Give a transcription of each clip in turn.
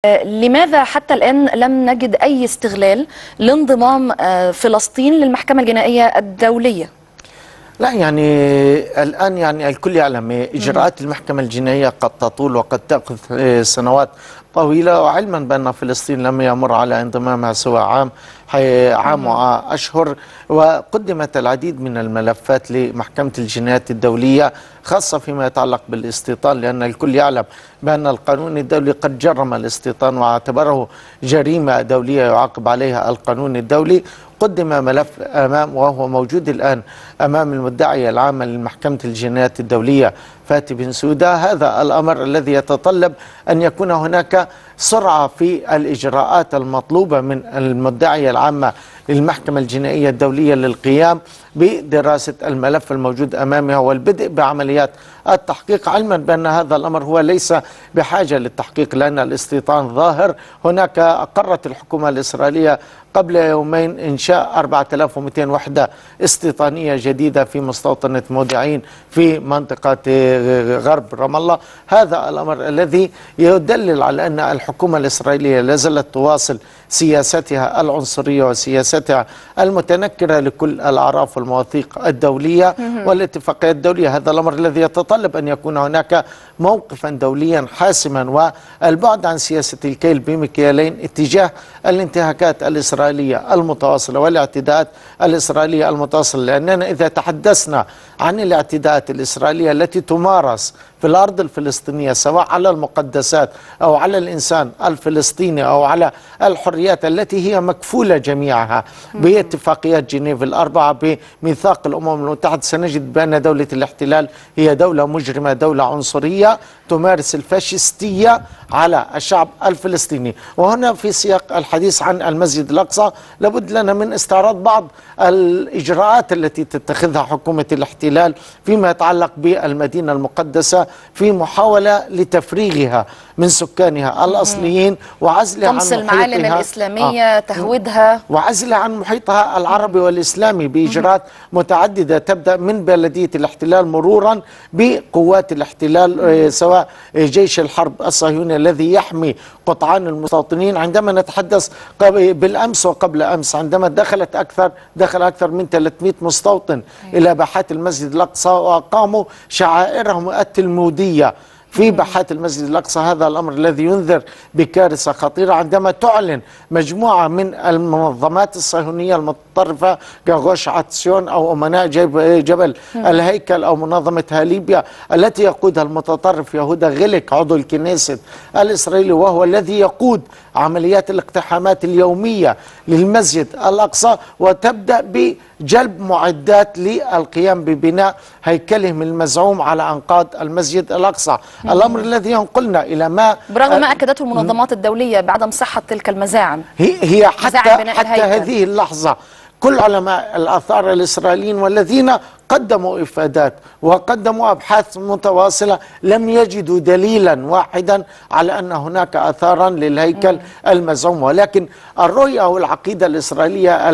لماذا حتى الآن لم نجد أي استغلال لانضمام فلسطين للمحكمة الجنائية الدولية؟ لا يعني الآن يعني الكل يعلم إجراءات المحكمة الجنائية قد تطول وقد تأخذ سنوات طويلة، وعلما بأن فلسطين لم يمر على انضمامها سوى عام وأشهر، وقدمت العديد من الملفات لمحكمة الجنايات الدولية خاصة فيما يتعلق بالاستيطان، لأن الكل يعلم بأن القانون الدولي قد جرم الاستيطان واعتبره جريمة دولية يعاقب عليها القانون الدولي. قدم ملف وهو موجود الآن أمام المدعية العامة لمحكمة الجنايات الدولية فاتي بنسودا. هذا الأمر الذي يتطلب أن يكون هناك سرعة في الإجراءات المطلوبة من المدعية العامة للمحكمة الجنائية الدولية للقيام بدراسة الملف الموجود أمامها والبدء بعمليات التحقيق، علما بأن هذا الأمر هو ليس بحاجة للتحقيق لأن الاستيطان ظاهر. هناك أقرت الحكومة الإسرائيلية قبل يومين إنشاء 4200 وحدة استيطانية جديدة في مستوطنة مودعين في منطقة غرب رام الله. هذا الأمر الذي يدلل على أن الحكومة الإسرائيلية لازالت تواصل سياستها العنصرية وسياستها المتنكرة لكل الأعراف والمواثيق الدولية والاتفاقيات الدولية. هذا الأمر الذي يتطلب أن يكون هناك موقفا دوليا حاسما والبعد عن سياسة الكيل بمكيالين اتجاه الانتهاكات الإسرائيلية المتواصلة والاعتداءات الإسرائيلية المتواصلة، لأننا إذا تحدثنا عن الاعتداءات الإسرائيلية التي تمارس في الأرض الفلسطينية سواء على المقدسات أو على الإنسان الفلسطيني أو على الحريات التي هي مكفولة جميعها باتفاقيات جنيف الأربعة بميثاق الأمم المتحدة، سنجد بأن دولة الاحتلال هي دولة مجرمة، دولة عنصرية تمارس الفاشستية على الشعب الفلسطيني. وهنا في سياق الحديث عن المسجد الأقصى لابد لنا من استعراض بعض الإجراءات التي تتخذها حكومة الاحتلال فيما يتعلق بالمدينة المقدسة في محاولة لتفريغها من سكانها الأصليين وعزلها عن طمس المعالم الإسلامية، تهويدها وعزلها عن محيطها العربي والإسلامي بإجراءات متعددة تبدأ من بلدية الاحتلال مرورا بقوات الاحتلال سواء جيش الحرب الصهيوني الذي يحمي قطعان المستوطنين. عندما نتحدث بالأمس وقبل أمس عندما دخل أكثر من 300 مستوطن إلى باحات المسجد الأقصى وأقاموا شعائرهم التلمودية في باحات المسجد الأقصى. هذا الأمر الذي ينذر بكارثة خطيرة عندما تعلن مجموعة من المنظمات الصهيونية المتطرفة كغوش عطسيون أو أمناء جبل الهيكل أو منظمة هاليبيا التي يقودها المتطرف يهودا غليك عضو الكنيست الإسرائيلي، وهو الذي يقود عمليات الاقتحامات اليومية للمسجد الأقصى، وتبدأ بجلب معدات للقيام ببناء هيكلهم المزعوم على أنقاض المسجد الأقصى. الأمر الذي ينقلنا إلى ما برغم ما أكدته المنظمات الدولية بعدم صحة تلك المزاعم. هي حتى هذه اللحظة كل علماء الآثار الإسرائيليين والذين قدموا إفادات وقدموا أبحاث متواصلة لم يجدوا دليلا واحدا على أن هناك آثارا للهيكل المزعوم، ولكن الرؤية والعقيدة الإسرائيلية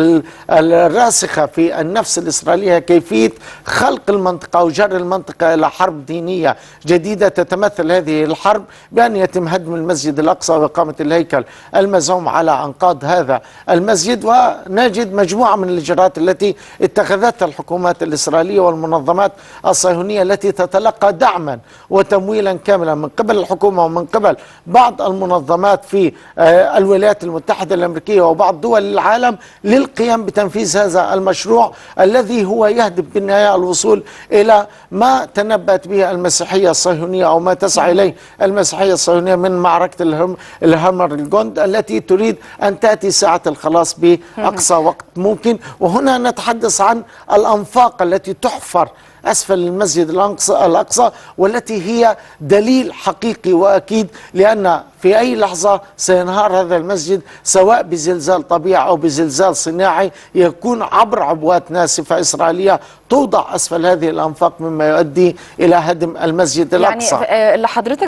الراسخة في النفس الإسرائيلية كيفية خلق المنطقة وجر المنطقة إلى حرب دينية جديدة تتمثل هذه الحرب بأن يتم هدم المسجد الأقصى وإقامة الهيكل المزعوم على أنقاض هذا المسجد. ونجد مجموعة من الإجراءات التي اتخذتها الحكومات الإسرائيلية والمنظمات الصهيونية التي تتلقى دعما وتمويلا كاملا من قبل الحكومة ومن قبل بعض المنظمات في الولايات المتحدة الأمريكية وبعض دول العالم للقيام بتنفيذ هذا المشروع الذي هو يهدف بالنهاية الوصول إلى ما تنبأت به المسيحية الصهيونية أو ما تسعى إليه المسيحية الصهيونية من معركة الهامر الجند التي تريد أن تأتي ساعة الخلاص بأقصى وقت ممكن. وهنا نتحدث عن الأنفاق التي تحفر أسفل المسجد الأقصى والتي هي دليل حقيقي وأكيد، لأن في أي لحظة سينهار هذا المسجد سواء بزلزال طبيعي أو بزلزال صناعي يكون عبر عبوات ناسفة إسرائيلية توضع أسفل هذه الأنفاق مما يؤدي إلى هدم المسجد الأقصى. يعني لحضرتك